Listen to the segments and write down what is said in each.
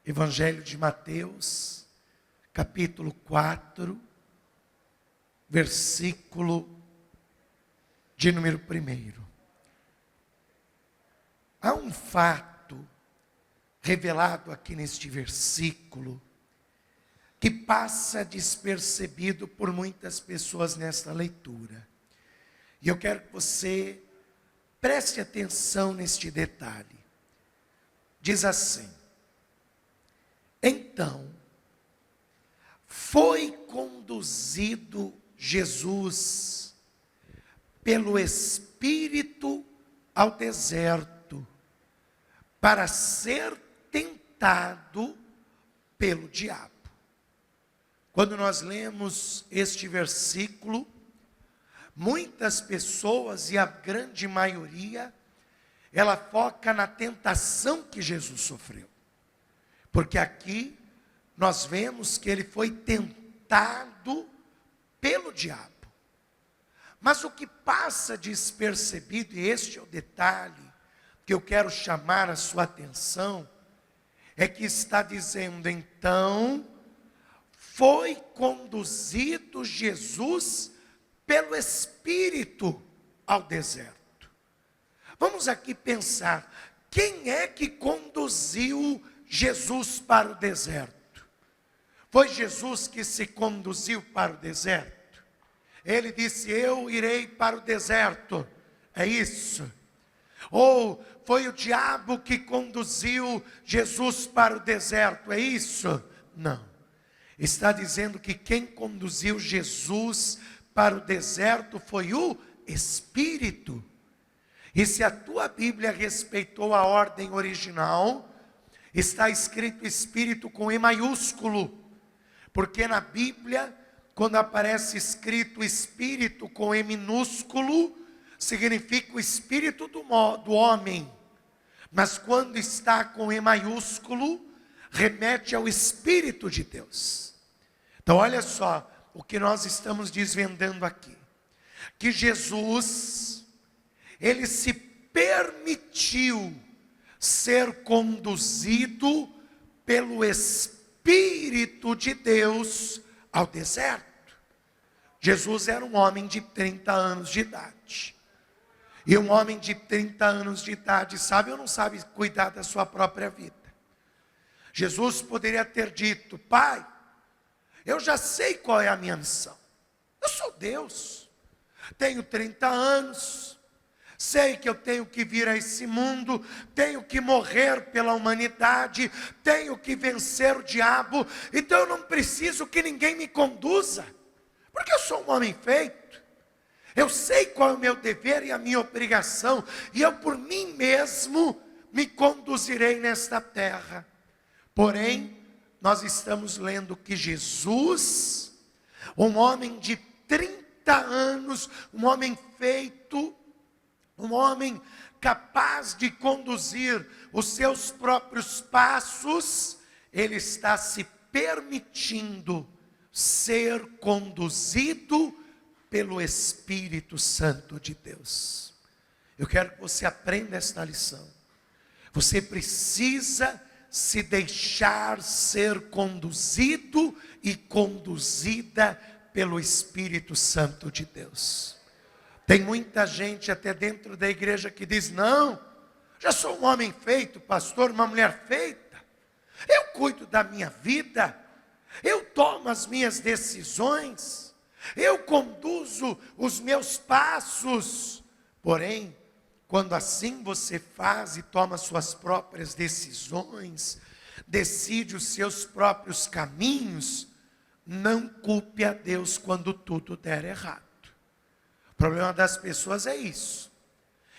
Evangelho de Mateus, capítulo 4, versículo de número 1. Há um fato revelado aqui neste versículo que passa despercebido por muitas pessoas nesta leitura. E eu quero que você preste atenção neste detalhe. Diz assim: então, foi conduzido Jesus pelo Espírito ao deserto para ser tentado pelo diabo. Quando nós lemos este versículo, muitas pessoas, e a grande maioria, ela foca na tentação que Jesus sofreu. Porque aqui nós vemos que ele foi tentado pelo diabo. Mas o que passa despercebido, e este é o detalhe que eu quero chamar a sua atenção, é que está dizendo, então, foi conduzido Jesus pelo Espírito ao deserto. Vamos aqui pensar, quem é que conduziu Jesus para o deserto? Foi Jesus que se conduziu para o deserto? Ele disse, eu irei para o deserto, é isso? Ou foi o diabo que conduziu Jesus para o deserto, é isso? Não. Está dizendo que quem conduziu Jesus para o deserto foi o Espírito. E se a tua Bíblia respeitou a ordem original, está escrito Espírito com E maiúsculo. Porque na Bíblia, quando aparece escrito Espírito com E minúsculo, significa o Espírito do homem. Mas quando está com E maiúsculo, remete ao Espírito de Deus. Então olha só o que nós estamos desvendando aqui. Que Jesus, ele se permitiu ser conduzido pelo Espírito de Deus ao deserto. Jesus era um homem de 30 anos de idade. E um homem de 30 anos de idade, sabe ou não sabe cuidar da sua própria vida? Jesus poderia ter dito, pai, eu já sei qual é a minha missão. Eu sou Deus, tenho 30 anos, sei que eu tenho que vir a esse mundo, tenho que morrer pela humanidade, tenho que vencer o diabo, então eu não preciso que ninguém me conduza, porque eu sou um homem feito, eu sei qual é o meu dever e a minha obrigação, e eu por mim mesmo me conduzirei nesta terra. Porém, nós estamos lendo que Jesus, um homem de 30 anos, um homem feito, um homem capaz de conduzir os seus próprios passos, ele está se permitindo ser conduzido pelo Espírito Santo de Deus. Eu quero que você aprenda esta lição. Você precisa se deixar ser conduzido e conduzida pelo Espírito Santo de Deus. Tem muita gente até dentro da igreja que diz, não, já sou um homem feito, pastor, uma mulher feita. Eu cuido da minha vida, eu tomo as minhas decisões, eu conduzo os meus passos. Porém, quando assim você faz e toma suas próprias decisões, decide os seus próprios caminhos, não culpe a Deus quando tudo der errado. O problema das pessoas é isso.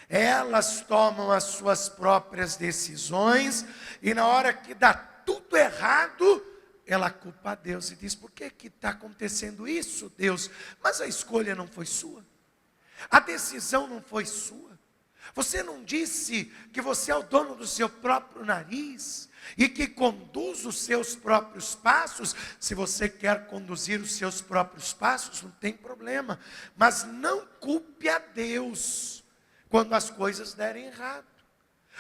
Elas tomam as suas próprias decisões e na hora que dá tudo errado, ela culpa a Deus e diz, por que está acontecendo isso, Deus? Mas a escolha não foi sua. A decisão não foi sua. Você não disse que você é o dono do seu próprio nariz e que conduz os seus próprios passos? Se você quer conduzir os seus próprios passos, não tem problema. Mas não culpe a Deus quando as coisas derem errado.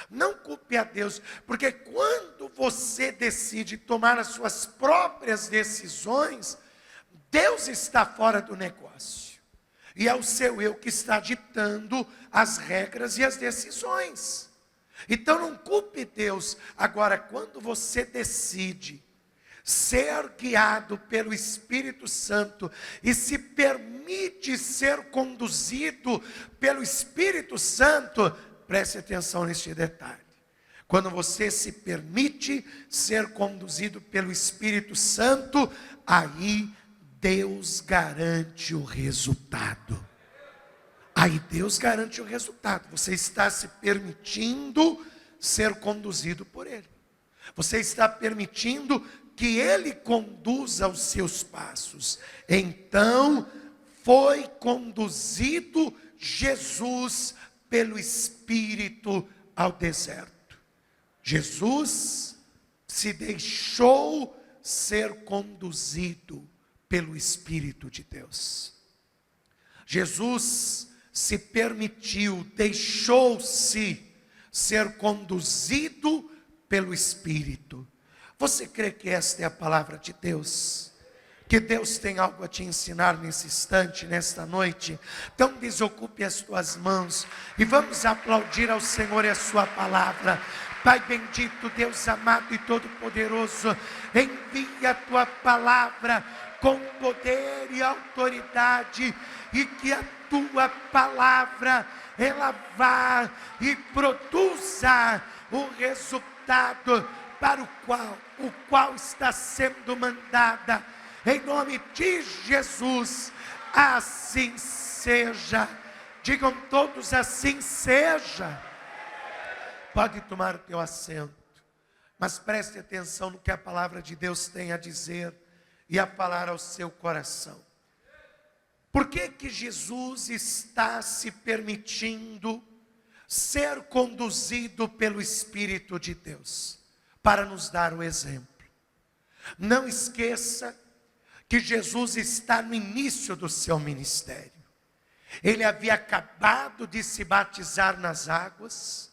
Não culpe a Deus, porque quando você decide tomar as suas próprias decisões, Deus está fora do negócio. E é o seu eu que está ditando as regras e as decisões. Então não culpe Deus. Agora, quando você decide ser guiado pelo Espírito Santo e se permite ser conduzido pelo Espírito Santo, preste atenção neste detalhe. Quando você se permite ser conduzido pelo Espírito Santo, aí Deus garante o resultado. Aí Deus garante o resultado. Você está se permitindo ser conduzido por Ele. Você está permitindo que Ele conduza os seus passos. Então, foi conduzido Jesus pelo Espírito ao deserto. Jesus se deixou ser conduzido pelo Espírito de Deus. Jesus se permitiu, deixou-se ser conduzido pelo Espírito. Você crê que esta é a palavra de Deus? Que Deus tem algo a te ensinar nesse instante, nesta noite? Então desocupe as tuas mãos e vamos aplaudir ao Senhor e a sua palavra. Pai bendito, Deus amado e todo-poderoso, envia a tua palavra com poder e autoridade, e que a tua palavra, ela vá e produza o resultado para o qual está sendo mandada. Em nome de Jesus, assim seja. Digam todos, assim seja. Pode tomar o teu assento, mas preste atenção no que a palavra de Deus tem a dizer e a falar ao seu coração. Por que que Jesus está se permitindo ser conduzido pelo Espírito de Deus? Para nos dar o exemplo. Não esqueça que Jesus está no início do seu ministério. Ele havia acabado de se batizar nas águas.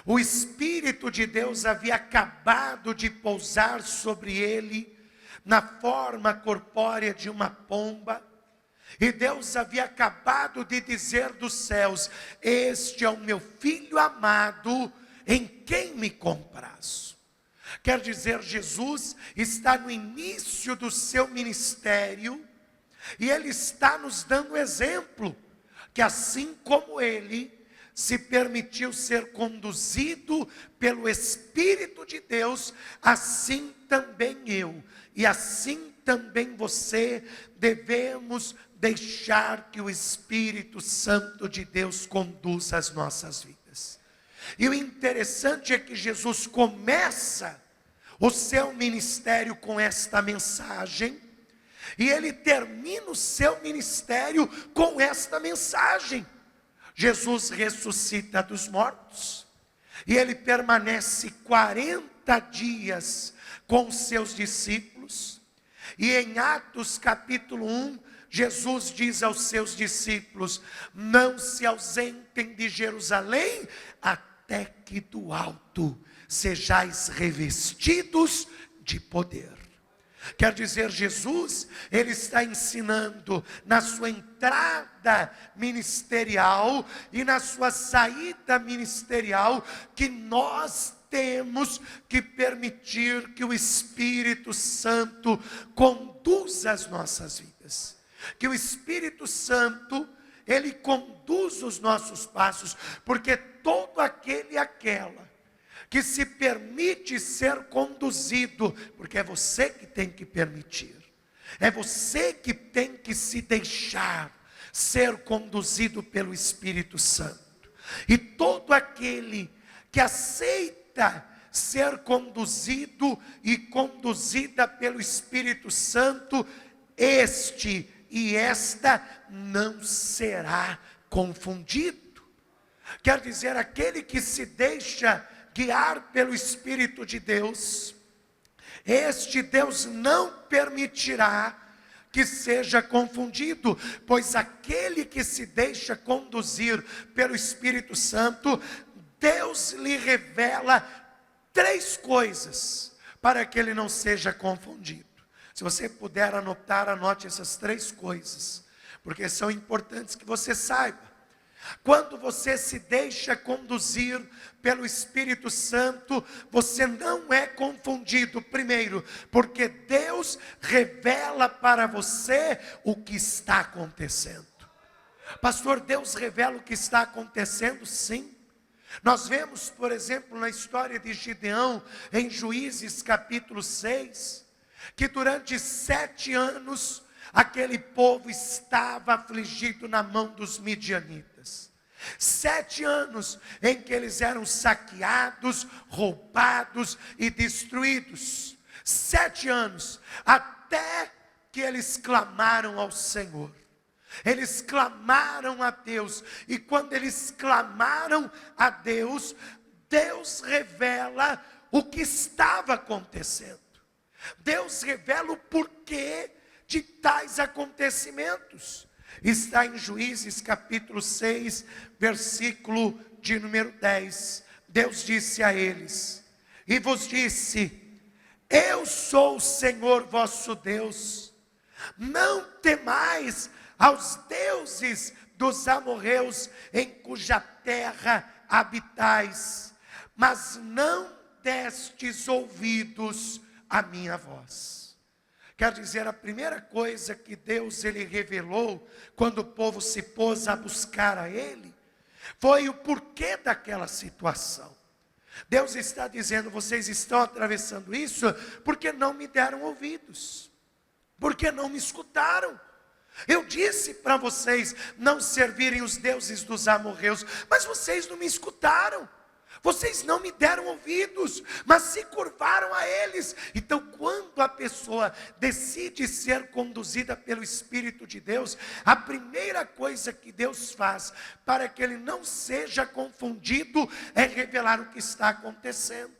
O Espírito de Deus havia acabado de pousar sobre ele na forma corpórea de uma pomba. E Deus havia acabado de dizer dos céus: este é o meu filho amado, em quem me comprazo. Quer dizer, Jesus está no início do seu ministério, e Ele está nos dando exemplo, que assim como Ele se permitiu ser conduzido pelo Espírito de Deus, assim também eu, e assim também você, devemos deixar que o Espírito Santo de Deus conduza as nossas vidas. E o interessante é que Jesus começa o seu ministério com esta mensagem, e ele termina o seu ministério com esta mensagem. Jesus ressuscita dos mortos, e ele permanece 40 dias com seus discípulos, e em Atos capítulo 1, Jesus diz aos seus discípulos: não se ausentem de Jerusalém, até que do alto sejais revestidos de poder. Quer dizer, Jesus, ele está ensinando na sua entrada ministerial e na sua saída ministerial, que nós temos que permitir que o Espírito Santo conduza as nossas vidas. Que o Espírito Santo, ele conduz os nossos passos, porque todo aquele e aquela que se permite ser conduzido, porque é você que tem que permitir, é você que tem que se deixar ser conduzido pelo Espírito Santo. E todo aquele que aceita ser conduzido e conduzida pelo Espírito Santo, este e esta não será confundido. Quer dizer, aquele que se deixa guiar pelo Espírito de Deus, este Deus não permitirá que seja confundido, pois aquele que se deixa conduzir pelo Espírito Santo, Deus lhe revela 3 coisas para que ele não seja confundido. Se você puder anotar, anote essas 3 coisas, porque são importantes que você saiba. Quando você se deixa conduzir pelo Espírito Santo, você não é confundido. Primeiro, porque Deus revela para você o que está acontecendo. Pastor, Deus revela o que está acontecendo? Sim. Nós vemos, por exemplo, na história de Gideão, em Juízes capítulo 6, que durante 7 anos, aquele povo estava afligido na mão dos midianitas. 7 anos em que eles eram saqueados, roubados e destruídos. 7 anos, até que eles clamaram ao Senhor. Eles clamaram a Deus, e quando eles clamaram a Deus, Deus revela o que estava acontecendo. Deus revela o porquê de tais acontecimentos. Está em Juízes capítulo 6, versículo de número 10. Deus disse a eles, e vos disse: eu sou o Senhor vosso Deus, não temais aos deuses dos amorreus em cuja terra habitais, mas não destes ouvidos à minha voz. Quer dizer, a primeira coisa que Deus ele revelou, quando o povo se pôs a buscar a Ele, foi o porquê daquela situação. Deus está dizendo, vocês estão atravessando isso, porque não me deram ouvidos, porque não me escutaram. Eu disse para vocês não servirem os deuses dos amorreus, mas vocês não me escutaram. Vocês não me deram ouvidos, mas se curvaram a eles. Então, quando a pessoa decide ser conduzida pelo Espírito de Deus, a primeira coisa que Deus faz para que ele não seja confundido é revelar o que está acontecendo.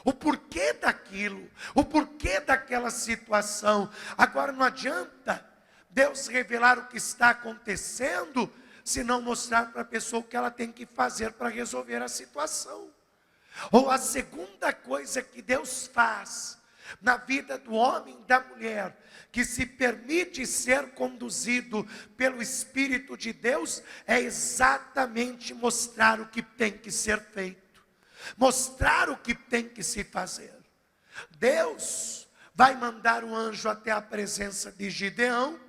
O porquê daquilo, o porquê daquela situação. Agora não adianta Deus revelar o que está acontecendo, se não mostrar para a pessoa o que ela tem que fazer para resolver a situação. Ou a segunda coisa que Deus faz na vida do homem e da mulher, que se permite ser conduzido pelo Espírito de Deus, é exatamente mostrar o que tem que ser feito, mostrar o que tem que se fazer. Deus vai mandar um anjo até a presença de Gideão.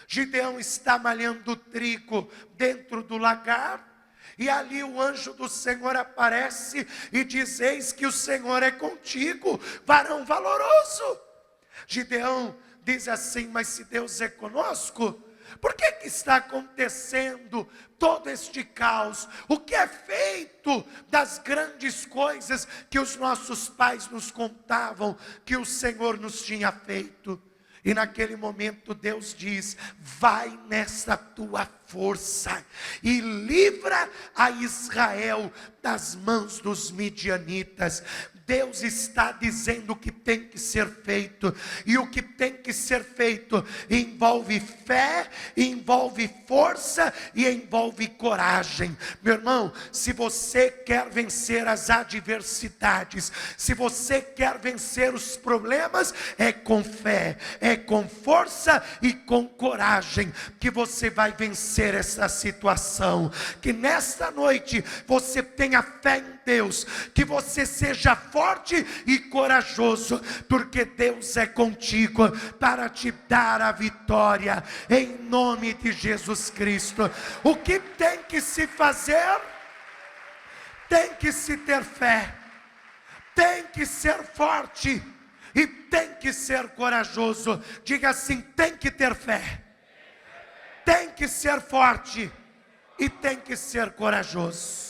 Gideão está malhando trigo dentro do lagar, e ali o anjo do Senhor aparece e diz: eis que o Senhor é contigo, varão valoroso. Gideão diz assim: mas se Deus é conosco, por que está acontecendo todo este caos? O que é feito das grandes coisas que os nossos pais nos contavam que o Senhor nos tinha feito? E naquele momento Deus diz: vai nessa tua força e livra a Israel das mãos dos midianitas. Deus está dizendo o que tem que ser feito, e o que tem que ser feito envolve fé, envolve força e envolve coragem. Meu irmão, se você quer vencer as adversidades, se você quer vencer os problemas, é com fé, é com força e com coragem que você vai vencer essa situação. Que nesta noite você tenha fé em Deus, que você seja forte e corajoso, porque Deus é contigo para te dar a vitória, em nome de Jesus Cristo. O que tem que se fazer? Tem que se ter fé, tem que ser forte e tem que ser corajoso. Diga assim: tem que ter fé, tem que ser forte e tem que ser corajoso.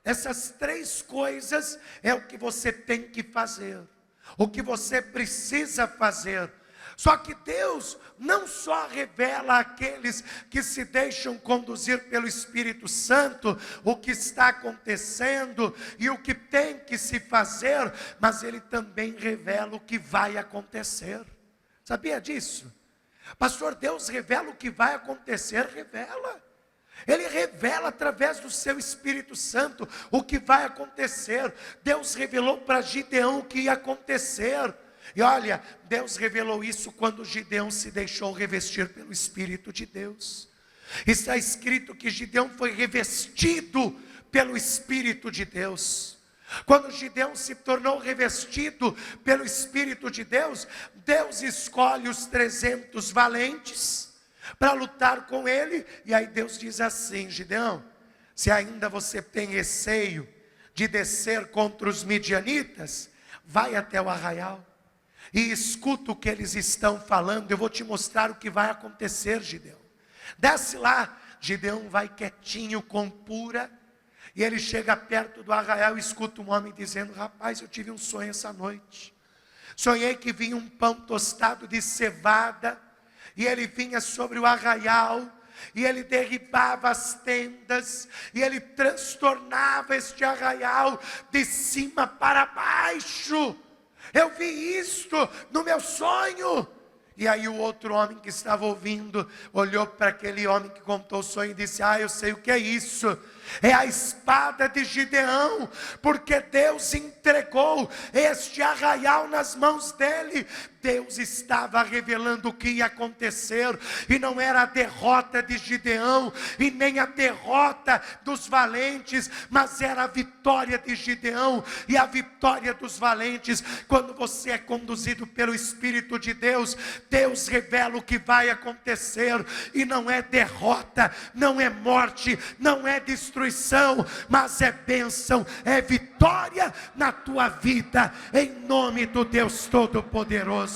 Essas 3 coisas é o que você tem que fazer, o que você precisa fazer. Só que Deus não só revela àqueles que se deixam conduzir pelo Espírito Santo o que está acontecendo e o que tem que se fazer, mas Ele também revela o que vai acontecer. Sabia disso? Pastor, Deus revela o que vai acontecer? Revela. Ele revela através do seu Espírito Santo o que vai acontecer. Deus revelou para Gideão o que ia acontecer. E olha, Deus revelou isso quando Gideão se deixou revestir pelo Espírito de Deus. Está escrito que Gideão foi revestido pelo Espírito de Deus. Quando Gideão se tornou revestido pelo Espírito de Deus, Deus escolhe os 300 valentes para lutar com ele. E aí Deus diz assim: Gideão, se ainda você tem receio de descer contra os midianitas, vai até o arraial e escuta o que eles estão falando. Eu vou te mostrar o que vai acontecer, Gideão. Desce lá. Gideão vai quietinho, com pura, e ele chega perto do arraial e escuta um homem dizendo: rapaz, eu tive um sonho essa noite. Sonhei que vinha um pão tostado de cevada, e ele vinha sobre o arraial, e ele derribava as tendas, e ele transtornava este arraial de cima para baixo. Eu vi isto no meu sonho. E aí o outro homem que estava ouvindo olhou para aquele homem que contou o sonho e disse: eu sei o que é isso. É a espada de Gideão, porque Deus entregou este arraial nas mãos dele. Deus estava revelando o que ia acontecer, e não era a derrota de Gideão, e nem a derrota dos valentes, mas era a vitória de Gideão, e a vitória dos valentes. Quando você é conduzido pelo Espírito de Deus, Deus revela o que vai acontecer, e não é derrota, não é morte, não é destruição, mas é bênção, é vitória na tua vida, em nome do Deus Todo-Poderoso.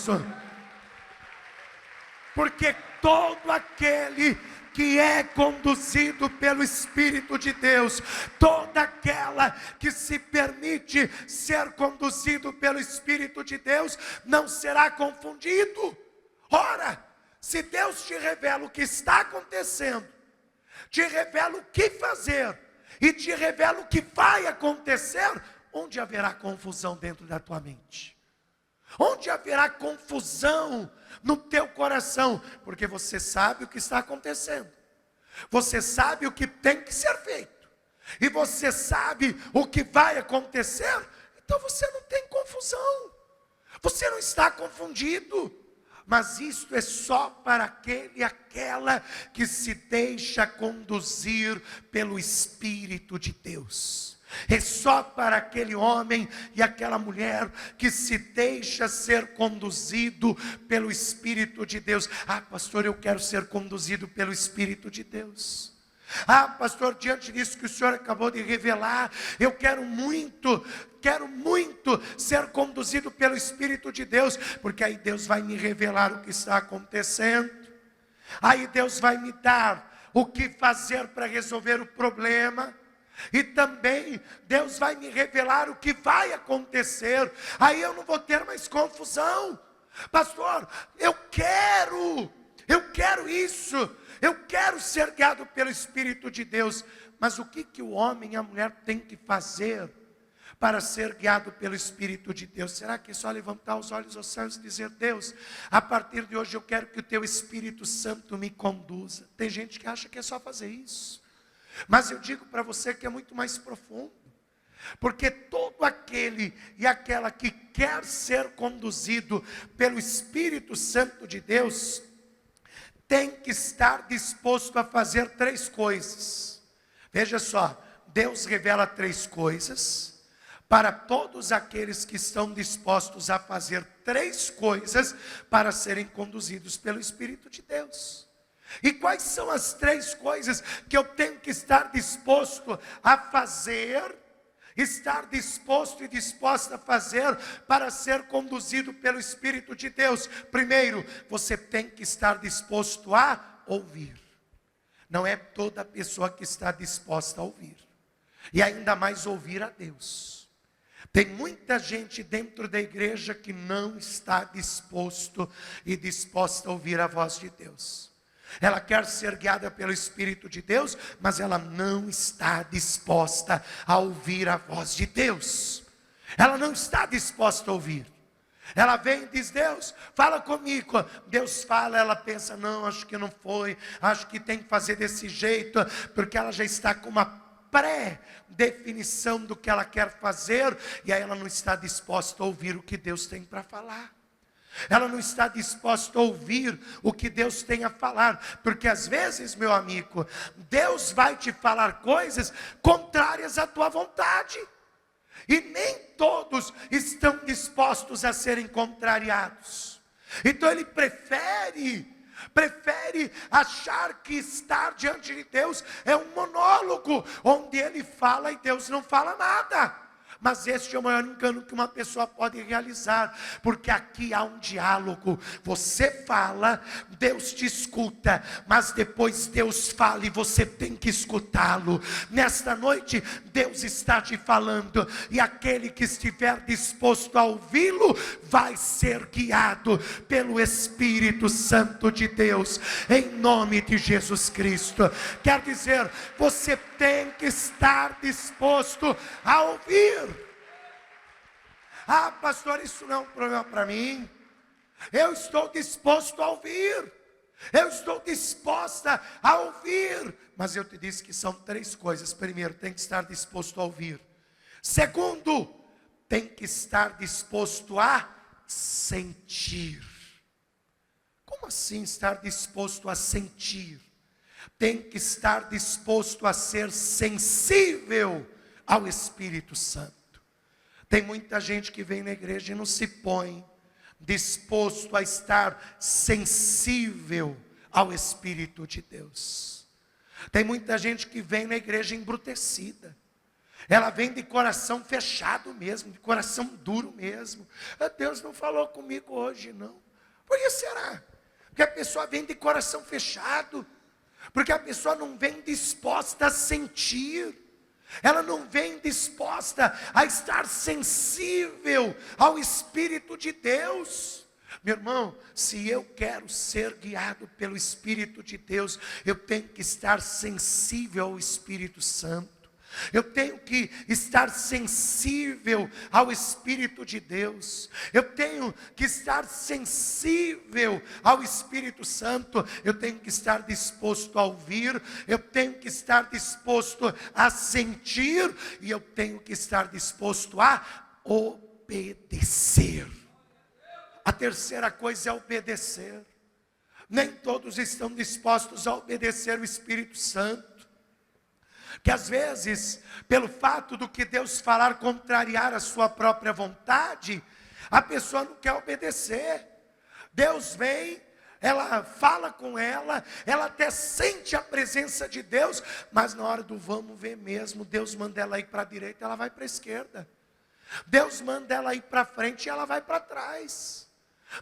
Porque todo aquele que é conduzido pelo Espírito de Deus, toda aquela que se permite ser conduzido pelo Espírito de Deus, não será confundido. Ora, se Deus te revela o que está acontecendo, te revela o que fazer, e te revela o que vai acontecer, onde haverá confusão dentro da tua mente? Onde haverá confusão no teu coração? Porque você sabe o que está acontecendo, você sabe o que tem que ser feito, e você sabe o que vai acontecer. Então você não tem confusão, você não está confundido. Mas isto é só para aquele e aquela que se deixa conduzir pelo Espírito de Deus. É só para aquele homem e aquela mulher que se deixa ser conduzido pelo Espírito de Deus. Pastor, eu quero ser conduzido pelo Espírito de Deus. Pastor, diante disso que o Senhor acabou de revelar, eu quero muito ser conduzido pelo Espírito de Deus, porque aí Deus vai me revelar o que está acontecendo, aí Deus vai me dar o que fazer para resolver o problema, e também Deus vai me revelar o que vai acontecer, aí eu não vou ter mais confusão. Pastor, eu quero isso, eu quero ser guiado pelo Espírito de Deus. Mas o que o homem e a mulher têm que fazer para ser guiado pelo Espírito de Deus? Será que é só levantar os olhos aos céus e dizer: Deus, a partir de hoje eu quero que o teu Espírito Santo me conduza? Tem gente que acha que é só fazer isso, mas eu digo para você que é muito mais profundo. Porque todo aquele e aquela que quer ser conduzido pelo Espírito Santo de Deus tem que estar disposto a fazer 3 coisas. Veja só, Deus revela 3 coisas para todos aqueles que estão dispostos a fazer 3 coisas para serem conduzidos pelo Espírito de Deus. E quais são as 3 coisas que eu tenho que estar disposto a fazer, estar disposto e disposta a fazer para ser conduzido pelo Espírito de Deus? Primeiro, você tem que estar disposto a ouvir. Não é toda pessoa que está disposta a ouvir, e ainda mais ouvir a Deus. Tem muita gente dentro da igreja que não está disposto e disposta a ouvir a voz de Deus. Ela quer ser guiada pelo Espírito de Deus, mas ela não está disposta a ouvir a voz de Deus. Ela não está disposta a ouvir. Ela vem e diz: Deus, fala comigo. Deus fala, ela pensa: não, acho que não foi, acho que tem que fazer desse jeito, porque ela já está com uma pré-definição do que ela quer fazer, e aí ela não está disposta a ouvir o que Deus tem para falar. Ela não está disposta a ouvir o que Deus tem a falar, porque às vezes, meu amigo, Deus vai te falar coisas contrárias à tua vontade, e nem todos estão dispostos a serem contrariados. Então ele prefere achar que estar diante de Deus é um monólogo, onde ele fala e Deus não fala nada. Mas este é o maior engano que uma pessoa pode realizar, porque aqui há um diálogo. Você fala, Deus te escuta, mas depois Deus fala e você tem que escutá-lo. Nesta noite Deus está te falando, e aquele que estiver disposto a ouvi-lo vai ser guiado pelo Espírito Santo de Deus, em nome de Jesus Cristo. Quer dizer, você tem que estar disposto a ouvir. Ah, pastor, isso não é um problema para mim. Eu estou disposto a ouvir. Eu estou disposta a ouvir. Mas eu te disse que são 3 coisas. Primeiro, tem que estar disposto a ouvir. Segundo, tem que estar disposto a sentir. Como assim estar disposto a sentir? Tem que estar disposto a ser sensível ao Espírito Santo. Tem muita gente que vem na igreja e não se põe disposto a estar sensível ao Espírito de Deus. Tem muita gente que vem na igreja embrutecida. Ela vem de coração fechado mesmo, de coração duro mesmo. Deus não falou comigo hoje, não. Por que será? Porque a pessoa vem de coração fechado. Porque a pessoa não vem disposta a sentir. Ela não vem disposta a estar sensível ao Espírito de Deus. Meu irmão, se eu quero ser guiado pelo Espírito de Deus, eu tenho que estar sensível ao Espírito Santo. Eu tenho que estar sensível ao Espírito de Deus. Eu tenho que estar sensível ao Espírito Santo. Eu tenho que estar disposto a ouvir. Eu tenho que estar disposto a sentir. E eu tenho que estar disposto a obedecer. A terceira coisa é obedecer. Nem todos estão dispostos a obedecer o Espírito Santo. Que às vezes, pelo fato do que Deus falar contrariar a sua própria vontade, a pessoa não quer obedecer. Deus vem, ela fala com ela até sente a presença de Deus, mas na hora do vamos ver mesmo, Deus manda ela ir para a direita, ela vai para a esquerda. Deus manda ela ir para frente e ela vai para trás.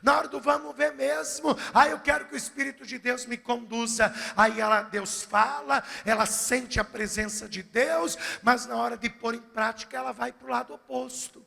Na hora do vamos ver mesmo, eu quero que o Espírito de Deus me conduza. Aí Deus fala, ela sente a presença de Deus, mas na hora de pôr em prática, ela vai para o lado oposto.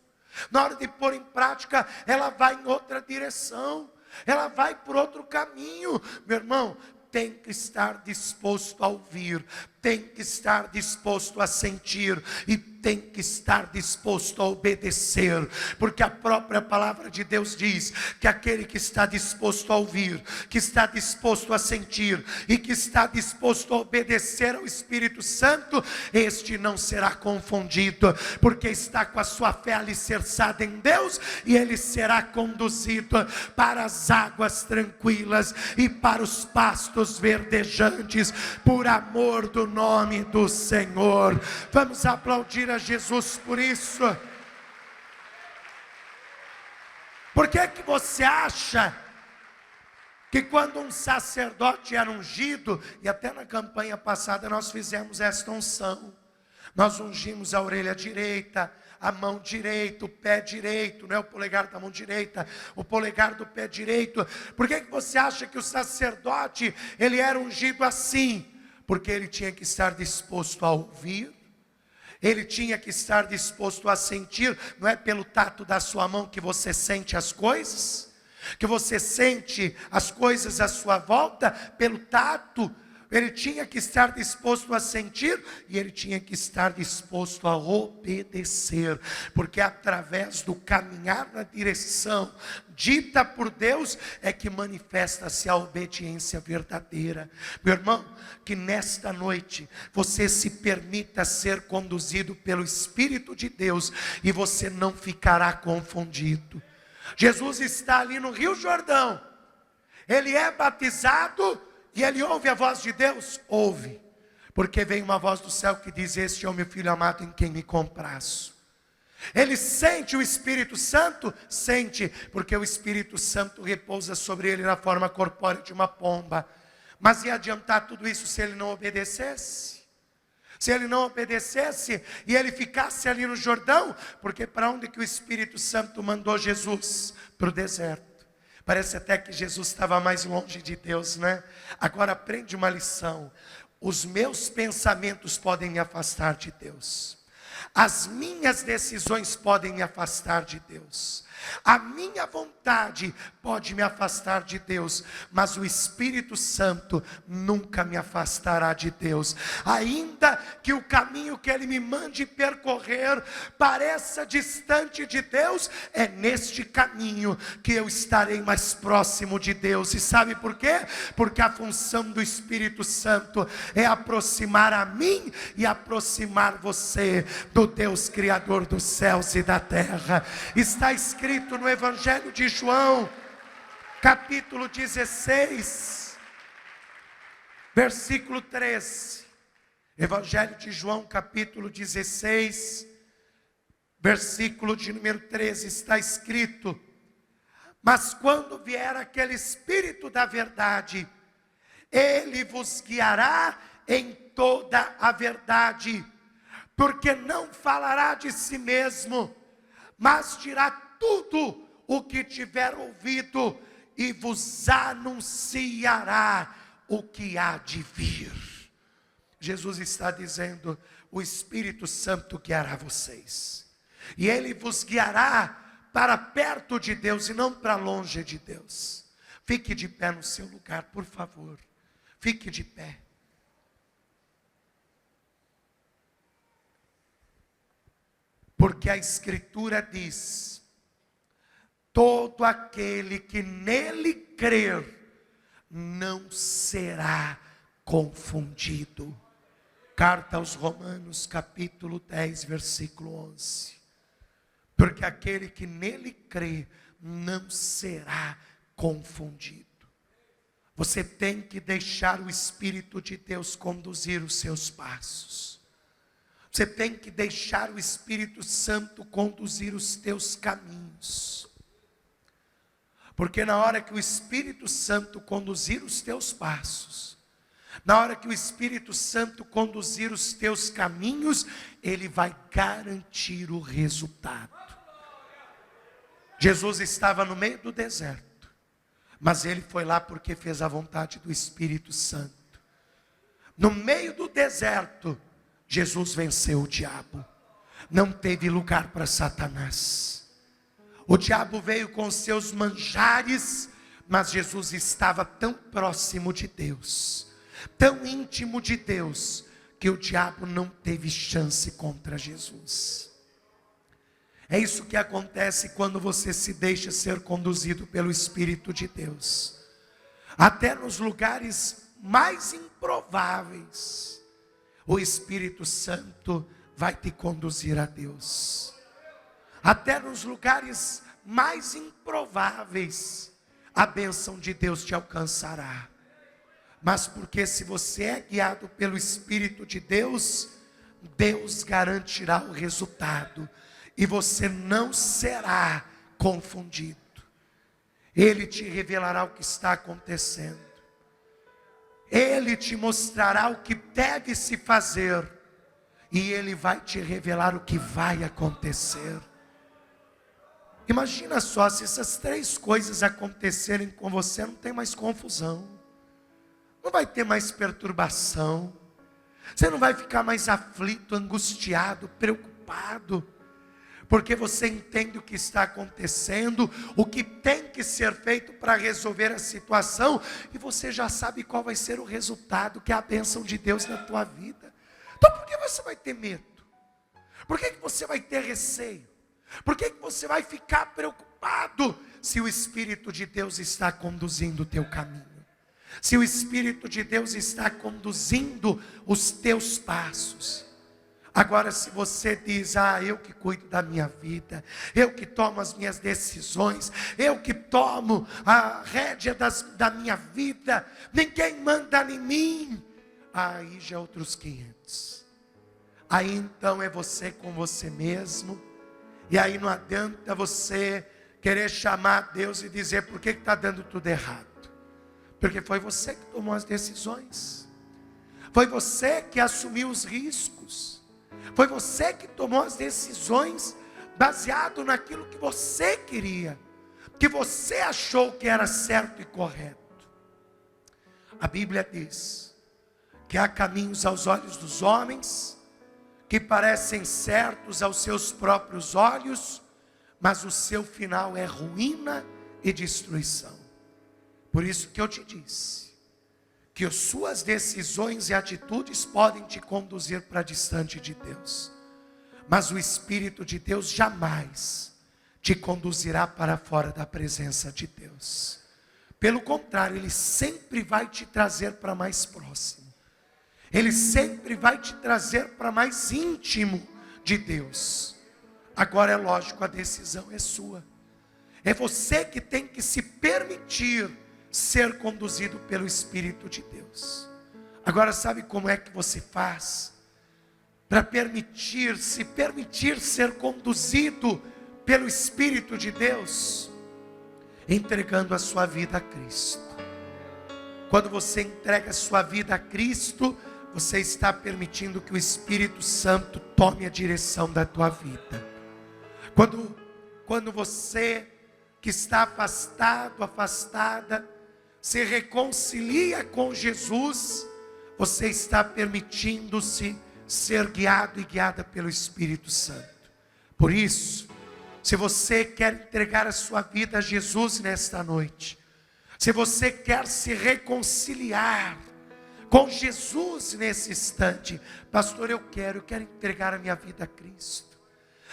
Na hora de pôr em prática, ela vai em outra direção, ela vai por outro caminho. Meu irmão, tem que estar disposto a ouvir, tem que estar disposto a sentir e tem que estar disposto a obedecer, porque a própria palavra de Deus diz que aquele que está disposto a ouvir, que está disposto a sentir e que está disposto a obedecer ao Espírito Santo, este não será confundido, porque está com a sua fé alicerçada em Deus, e ele será conduzido para as águas tranquilas e para os pastos verdejantes, por amor do nome do Senhor. Vamos aplaudir a Jesus por isso. Por que você acha que quando um sacerdote era ungido, e até na campanha passada nós fizemos esta unção, nós ungimos a orelha direita, a mão direita, o pé direito, não é o polegar da mão direita, o polegar do pé direito. Por que você acha que o sacerdote, ele era ungido assim? Porque ele tinha que estar disposto a ouvir, ele tinha que estar disposto a sentir. Não é pelo tato da sua mão que você sente as coisas, que você sente as coisas à sua volta, pelo tato. Ele tinha que estar disposto a sentir e ele tinha que estar disposto a obedecer, porque através do caminhar na direção dita por Deus é que manifesta-se a obediência verdadeira. Meu irmão, que nesta noite você se permita ser conduzido pelo Espírito de Deus e você não ficará confundido. Jesus está ali no Rio Jordão, ele é batizado e ele ouve a voz de Deus? Ouve, porque vem uma voz do céu que diz: este é o meu Filho amado em quem me comprazo. Ele sente o Espírito Santo? Sente, porque o Espírito Santo repousa sobre ele na forma corpórea de uma pomba. Mas ia adiantar tudo isso se ele não obedecesse? Se ele não obedecesse e ele ficasse ali no Jordão? Porque para onde que o Espírito Santo mandou Jesus? Para o deserto. Parece até que Jesus estava mais longe de Deus, né? Agora aprende uma lição. Os meus pensamentos podem me afastar de Deus. As minhas decisões podem me afastar de Deus. A minha vontade pode me afastar de Deus, mas o Espírito Santo nunca me afastará de Deus. Ainda que o caminho que Ele me mande percorrer pareça distante de Deus, é neste caminho que eu estarei mais próximo de Deus. E sabe por quê? Porque a função do Espírito Santo é aproximar a mim e aproximar você do Deus Criador dos céus e da terra. Está escrito no Evangelho de João, capítulo 16, versículo 13. Evangelho de João, capítulo 16, versículo de número 13, está escrito: mas quando vier aquele Espírito da verdade, ele vos guiará em toda a verdade, porque não falará de si mesmo, mas dirá tudo o que tiver ouvido e vos anunciará o que há de vir. Jesus está dizendo: o Espírito Santo guiará vocês, e ele vos guiará para perto de Deus e não para longe de Deus. Fique de pé no seu lugar, por favor. Fique de pé. Porque a Escritura diz: todo aquele que nele crer não será confundido. Carta aos Romanos, capítulo 10, versículo 11. Porque aquele que nele crê não será confundido. Você tem que deixar o Espírito de Deus conduzir os seus passos. Você tem que deixar o Espírito Santo conduzir os teus caminhos. Porque na hora que o Espírito Santo conduzir os teus passos, na hora que o Espírito Santo conduzir os teus caminhos, ele vai garantir o resultado. Jesus estava no meio do deserto, mas ele foi lá porque fez a vontade do Espírito Santo. No meio do deserto, Jesus venceu o diabo. Não teve lugar para Satanás. O diabo veio com seus manjares, mas Jesus estava tão próximo de Deus, tão íntimo de Deus, que o diabo não teve chance contra Jesus. É isso que acontece quando você se deixa ser conduzido pelo Espírito de Deus. Até nos lugares mais improváveis, o Espírito Santo vai te conduzir a Deus. Até nos lugares mais improváveis, a bênção de Deus te alcançará. Mas porque se você é guiado pelo Espírito de Deus, Deus garantirá o resultado. E você não será confundido. Ele te revelará o que está acontecendo. Ele te mostrará o que deve se fazer. E Ele vai te revelar o que vai acontecer. Imagina só, se essas três coisas acontecerem com você, não tem mais confusão. Não vai ter mais perturbação. Você não vai ficar mais aflito, angustiado, preocupado. porque você entende o que está acontecendo, o que tem que ser feito para resolver a situação, e você já sabe qual vai ser o resultado, que é a bênção de Deus na tua vida. Então por que você vai ter medo? Por que você vai ter receio? Por que você vai ficar preocupado se o Espírito de Deus está conduzindo o teu caminho? Se o Espírito de Deus está conduzindo os teus passos. Agora, se você diz, eu que cuido da minha vida, eu que tomo as minhas decisões, eu que tomo a rédea da minha vida, ninguém manda em mim, aí já é outros 500. Aí então é você com você mesmo, e aí não adianta você querer chamar Deus e dizer, por que está dando tudo errado? Porque foi você que tomou as decisões, foi você que assumiu os riscos, foi você que tomou as decisões baseado naquilo que você queria, que você achou que era certo e correto. A Bíblia diz que há caminhos aos olhos dos homens que parecem certos aos seus próprios olhos, mas o seu final é ruína e destruição. Por isso que eu te disse, que as suas decisões e atitudes podem te conduzir para distante de Deus, mas o Espírito de Deus jamais te conduzirá para fora da presença de Deus. Pelo contrário, Ele sempre vai te trazer para mais próximo. Ele sempre vai te trazer para mais íntimo de Deus. Agora é lógico, a decisão é sua. É você que tem que se permitir ser conduzido pelo Espírito de Deus. Agora sabe como é que você faz para se permitir ser conduzido pelo Espírito de Deus? Entregando a sua vida a Cristo. Quando você entrega a sua vida a Cristo, você está permitindo que o Espírito Santo tome a direção da tua vida. Quando você que está afastado, afastada, se reconcilia com Jesus, você está permitindo-se ser guiado e guiada pelo Espírito Santo. Por isso, se você quer entregar a sua vida a Jesus nesta noite, se você quer se reconciliar com Jesus nesse instante, pastor, eu quero entregar a minha vida a Cristo.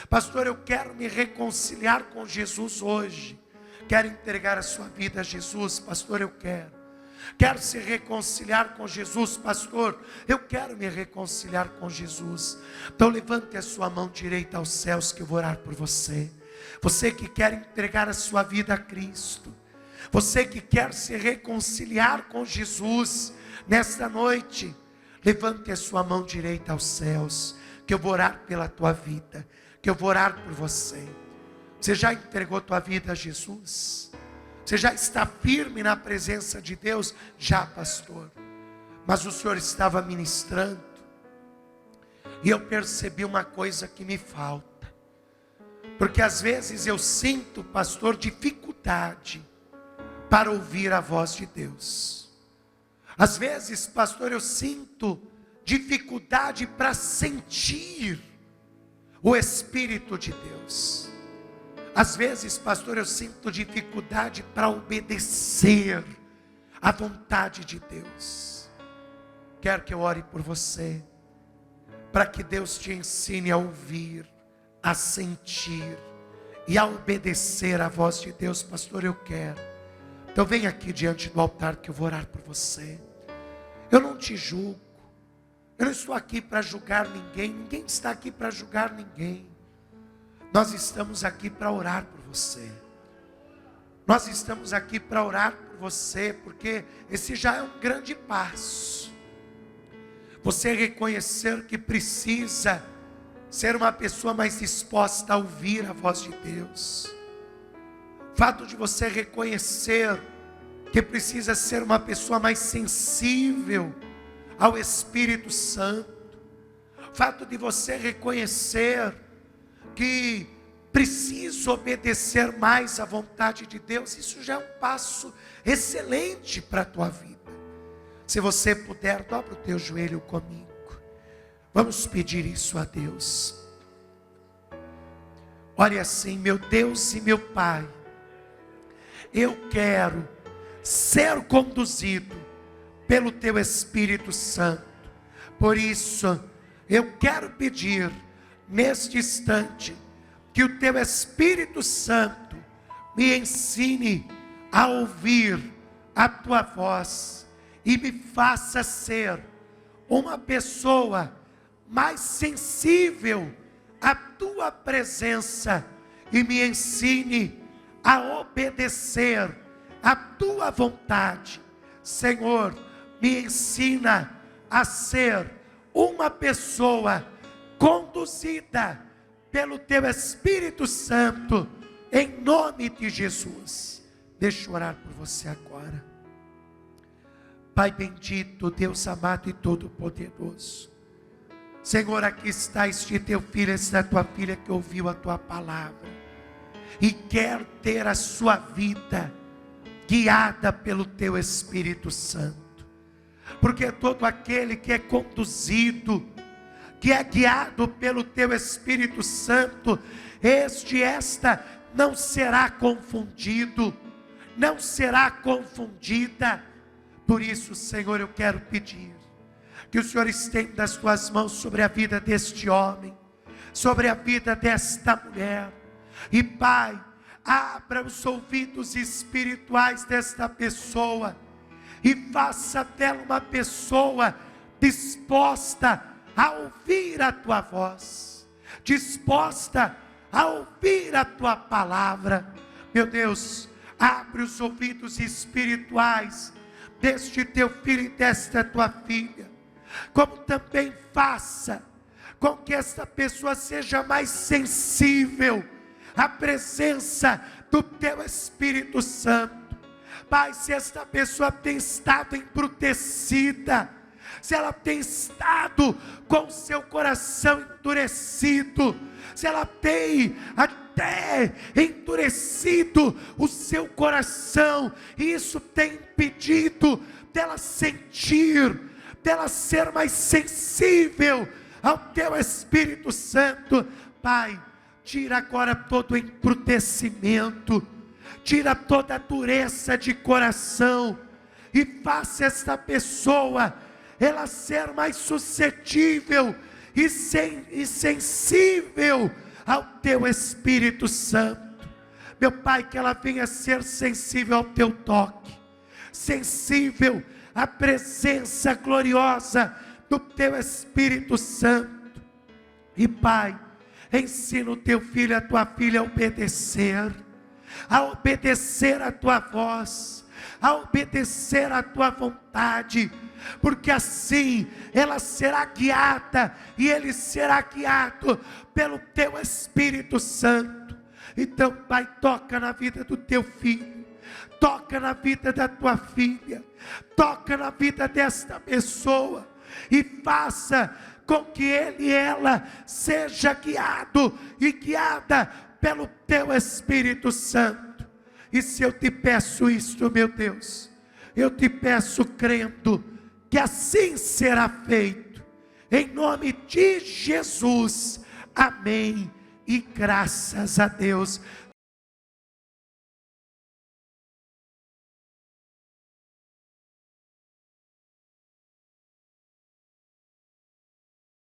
Pastor, eu quero me reconciliar com Jesus hoje. Quero entregar a sua vida a Jesus, pastor, eu quero. Quero se reconciliar com Jesus, pastor, eu quero me reconciliar com Jesus. Então levante a sua mão direita aos céus que eu vou orar por você. Você que quer entregar a sua vida a Cristo. Você que quer se reconciliar com Jesus nesta noite, levante a sua mão direita aos céus, que eu vou orar pela tua vida, que eu vou orar por você. Você já entregou tua vida a Jesus? Você já está firme na presença de Deus? Já, pastor. Mas o Senhor estava ministrando, e eu percebi uma coisa que me falta. Porque às vezes eu sinto, pastor, dificuldade para ouvir a voz de Deus. Às vezes, pastor, eu sinto dificuldade para sentir o Espírito de Deus. Às vezes, pastor, eu sinto dificuldade para obedecer à vontade de Deus. Quero que eu ore por você, para que Deus te ensine a ouvir, a sentir e a obedecer à voz de Deus. Pastor, eu quero. Então vem aqui diante do altar que eu vou orar por você. Eu não te julgo. Eu não estou aqui para julgar ninguém. Ninguém está aqui para julgar ninguém. Nós estamos aqui para orar por você. Nós estamos aqui para orar por você, porque esse já é um grande passo. Você reconhecer que precisa ser uma pessoa mais disposta a ouvir a voz de Deus. O fato de você reconhecer que precisa ser uma pessoa mais sensível ao Espírito Santo. O fato de você reconhecer que precisa obedecer mais à vontade de Deus, isso já é um passo excelente para a tua vida. Se você puder, dobra o teu joelho comigo. Vamos pedir isso a Deus. Ore assim: meu Deus e meu Pai, eu quero ser conduzido pelo Teu Espírito Santo. Por isso, eu quero pedir neste instante que o Teu Espírito Santo me ensine a ouvir a Tua voz e me faça ser uma pessoa mais sensível à Tua presença e me ensine a obedecer a Tua vontade. Senhor, me ensina a ser uma pessoa conduzida pelo Teu Espírito Santo, em nome de Jesus. Deixa eu orar por você agora. Pai bendito, Deus amado e todo-poderoso, Senhor, aqui está este Teu filho, esta Tua filha que ouviu a Tua palavra e quer ter a sua vida guiada pelo Teu Espírito Santo, porque todo aquele que é conduzido, que é guiado pelo Teu Espírito Santo, esta não será confundido, não será confundida. Por isso, Senhor, eu quero pedir que o Senhor estenda as Tuas mãos sobre a vida deste homem, sobre a vida desta mulher, e Pai, abra os ouvidos espirituais desta pessoa, e faça dela uma pessoa disposta a ouvir a Tua voz, disposta a ouvir a Tua palavra. Meu Deus, abre os ouvidos espirituais deste Teu filho e desta Tua filha, como também faça com que esta pessoa seja mais sensível à presença do Teu Espírito Santo. Pai, se esta pessoa tem estado embrutecida, se ela tem estado com o seu coração endurecido, se ela tem até endurecido o seu coração, e isso tem impedido dela sentir, dela ser mais sensível ao Teu Espírito Santo, Pai, tira agora todo o embrutecimento, tira toda a dureza de coração, e faça esta pessoa ela ser mais suscetível e sensível ao Teu Espírito Santo. Meu Pai, que ela venha ser sensível ao Teu toque, sensível à presença gloriosa do Teu Espírito Santo. E Pai, ensina o Teu filho e a Tua filha a obedecer a Tua voz, a obedecer a Tua vontade, porque assim ela será guiada e ele será guiado pelo Teu Espírito Santo. Então, Pai, toca na vida do Teu filho, toca na vida da Tua filha, toca na vida desta pessoa, e faça com que ele e ela seja guiado e guiada pelo Teu Espírito Santo. E se eu te peço isto, meu Deus, eu te peço crendo que assim será feito, em nome de Jesus, amém, e graças a Deus.